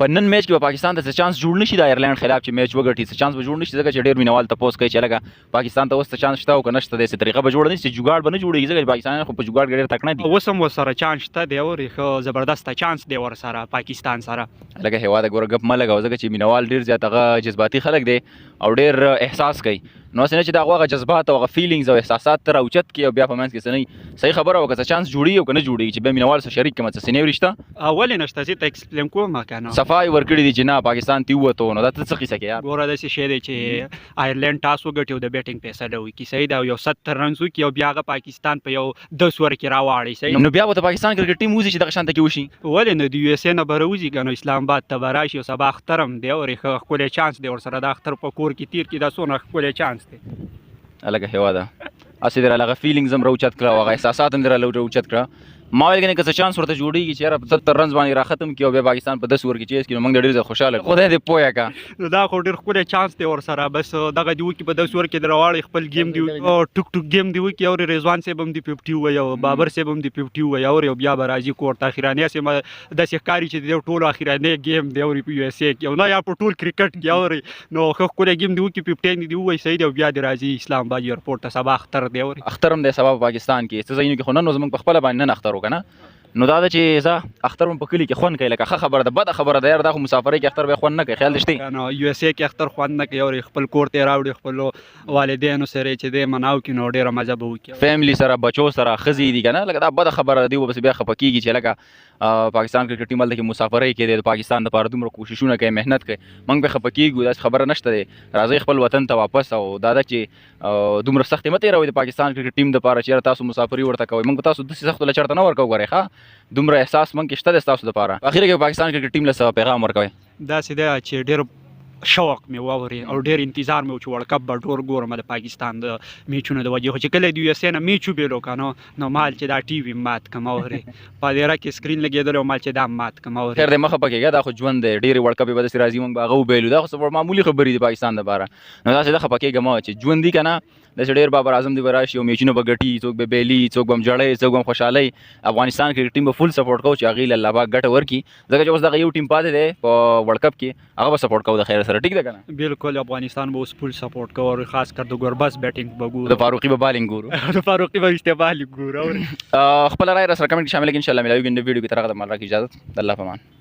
په نن میچ کې به پاکستان ته څه چانس جوړ نشي د آیرلینډ خلاف چې میچ وګټي څه چانس به جوړ نشي ځکه چې ډېر مینوال تپوس کوي چې لکه پاکستان ته اوس څه چانس شته او که نشته داسې طریقه به جوړه نشي چې جوګاړ به نه جوړېږي ځکه چې پاکستانیان خو په جوګاړ کې ډېر تکړه دي. اوس هم ورسره چانس شته دی او ښه زبردسته چانس دی ورسره پاکستان سره. لکه هېواده ګوره ګپ مه لګوه ځکه چې مینوال ډېر زیات هغه جذباتي خلک دی او ډېر احساس کوي نو هسې نه چې د هغه جذبات او هغه فیلینګز او احساسات ته راوچت کړي او بیا په منځ کې څه نه صحیح خبره وکړه څه چانس جوړېږي او که نه جوړېږي چې بیا مینوال سره شریک کړم څه سینې ورشته ولې نشته زه ته ایکسپلین کوم که نه صفا یې ورکړي دي چې نه پاکستان ته ووتو نو دا ته څه قیسه کې یار ګوره داسې شی دی چې آیرلینډ ټاس وګټي او د بیټینګ فیصله وکړي صحیح ده او یو 70 رنز وکړي او بیا هغه پاکستان په یو 10 اوور کې راواړي صحیح نو بیا به د پاکستان کرکټ ټیم وځي چې دغه شانته کې وشي ولې نه د یو اس اے نه به راوځي که نو اسلام آباد ته به راشي او سبا اختر هم دی او ښه ښکلی چانس دی ورسره د اختر په کور کې تیر کړي دا څومره ښکلی چانس دی. لکه هېواده هسې در هغه فیلینګز هم راوچت کړه او هغه احساسات هم در راوچت کړه ما ویل کنه که څه چانس ورته جوړېږي چې یاره په 70 رنز باندې راختم کړي او بیا پاکستان په 10 اوور کې چیز کړي نو موږ ډېر زیات خوشحاله خدای دې پوهه کړه نو دا خو ډېر ښکلی چانس دی ورسره بس دغه دې وکړي په 10 اوور کې دې راواړي خپل ګیم دې ټوک ټوک ګیم دې وکړي او رضوان صاحب هم دې 50 ووایي او بابر صاحب هم دې 50 ووایي او بیا به راځي کور ته اخراني هسې داسې ښکاري چې د ټولو اخراني ګیم دی او په یو اس اے کې او نه یا په ټول کرکټ کې او نو ښه ښکلی ګیم دې وکړي 15 دې ووایي صحیح دی او بیا دې راځي اسلام آباد ایرپورټ ته سبا اختر دی اختر هم دی سبا په پاکستان کې څه ځایونو کې خو نن زموږ په خپله باندې نن اختر وکړه نو دا ده چې زه اختر هم په کلي کې خوند کوي لکه ښه خبره ده بده خبره ده یار دا خو مسافرۍ کې اختر بیا خوند نه کوي خیال دې شته نو یو اس اے کې اختر خوند نه کوي او خپل کور ته راوړي خپلو والدینو سره چې دی مناو کړي نو ډېره مزه به وکړي فیملی سره بچو سره ښځې دي که نه لکه دا بده خبره ده دی بس بیا خفه کېږي چې لکه پاکستان کرکټ ټیم هلته کې مسافرۍ کې دی د پاکستان دپاره دومره کوششونه کوي محنت کوي موږ بیا خفه کېږو داسې خبره نشته دی راځئ خپل وطن ته واپس او دا ده چې دومره سختې مه تېروئ د پاکستان کرکټ ټیم دپاره چې یاره تاسو مسافري ورته کوئ موږ به تاسو داسې سختو له چېرته نه ورکوو ګورئ ښه دومره احساس موږ کې شته دی ستاسو دپاره په اخره کې پاکستان کرکټ ټیم له څه پیغام ورکوئ داسې دی چې ډېر شوق مې واوري او ډېر انتظار مې و چې ورلډ کپ به ډېر ګورم د پاکستان د میچونو د وجې خو چې کله د یو اس اے نه میچ وبېلو که نو مال چې دا ټي وي مات کړم اورې په دیره کې سکرین لګېدلی او مال چې دا مات کړم اورې خیر دی مه خفه کېږه دا خو ژوند دی ډېرې ورلډ کپ یې به داسې راځي موږ به هغه وبیلو دا خو څه معمولي خبرې دي پاکستان دپاره نو داسې ده خفه کېږه مه چې ژوند دي که نه داسې ډېر بابر اعظم دی به راشي او میچونه به ګټي څوک به بیلي څوک به هم ژړی څوک به هم خوشحالۍ افغانستان کرکټ ټیم به فل سپورټ کوو چې هغې له الله پاک ګټه ورکړي ځکه چې اوس دغه یو ټیم پاتې دی په ورلډ کپ کې هغه به سپورټ کوو د خیر سره ټیک ده که نه بالکل افغانستان به اوس فل سپورټ کوو او خاص کر د ګوربز بیټینګ به ګورو د فاروقي به بالینګ ګورو د فاروقي به اشتباه بالینګ ګورو خپله رایه را سره کمنټ کې شامله کړئ انشاءالله ملاویږو نن ویډیو کې تر هغه د مال راکړي اجازت د الله په امان